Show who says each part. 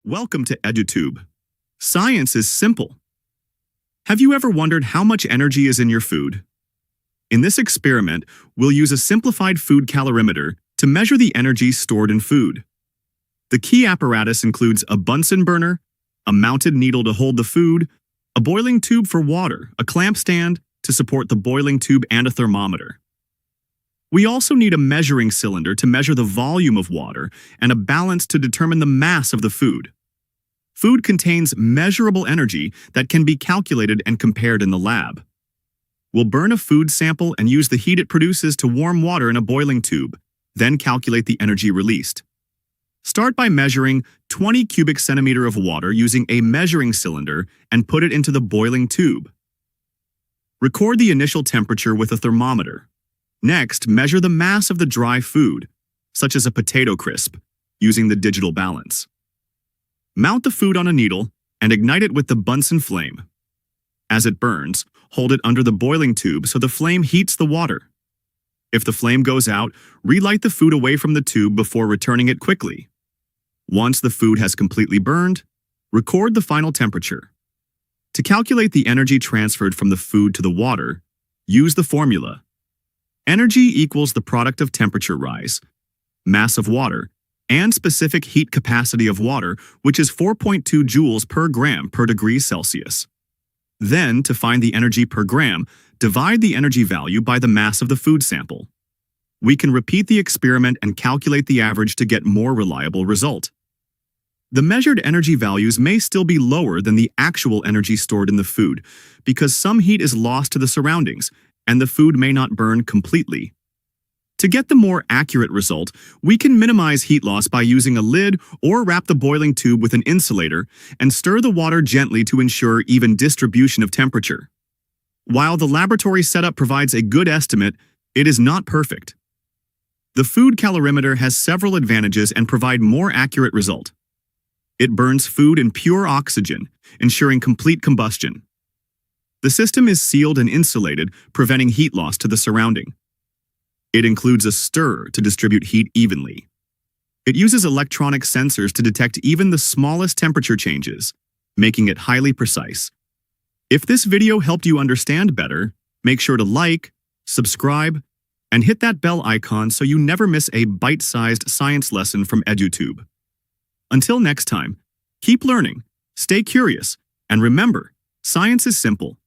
Speaker 1: Welcome to Edutube. Science is simple. Have you ever wondered how much energy is in your food? In this experiment, we'll use a simplified food calorimeter to measure the energy stored in food. The key apparatus includes a Bunsen burner, a mounted needle to hold the food, a boiling tube for water, a clamp stand to support the boiling tube, and a thermometer. We also need a measuring cylinder to measure the volume of water and a balance to determine the mass of the food. Food contains measurable energy that can be calculated and compared in the lab. We'll burn a food sample and use the heat it produces to warm water in a boiling tube, then calculate the energy released. Start by measuring 20 cubic centimeter of water using a measuring cylinder and put it into the boiling tube. Record the initial temperature with a thermometer. Next, measure the mass of the dry food, such as a potato crisp, using the digital balance. Mount the food on a needle and ignite it with the Bunsen flame. As it burns, hold it under the boiling tube so the flame heats the water. If the flame goes out, relight the food away from the tube before returning it quickly. Once the food has completely burned, record the final temperature. To calculate the energy transferred from the food to the water, use the formula. Energy equals the product of temperature rise, mass of water, and specific heat capacity of water, which is 4.2 joules per gram per degree Celsius. Then, to find the energy per gram, divide the energy value by the mass of the food sample. We can repeat the experiment and calculate the average to get more reliable result. The measured energy values may still be lower than the actual energy stored in the food because some heat is lost to the surroundings, and the food may not burn completely. To get the more accurate result, we can minimize heat loss by using a lid or wrap the boiling tube with an insulator and stir the water gently to ensure even distribution of temperature. While the laboratory setup provides a good estimate, it is not perfect. The food calorimeter has several advantages and provide more accurate result. It burns food in pure oxygen, ensuring complete combustion. The system is sealed and insulated, preventing heat loss to the surrounding. It includes a stirrer to distribute heat evenly. It uses electronic sensors to detect even the smallest temperature changes, making it highly precise. If this video helped you understand better, make sure to like, subscribe, and hit that bell icon so you never miss a bite-sized science lesson from Edutube. Until next time, keep learning, stay curious, and remember, science is simple.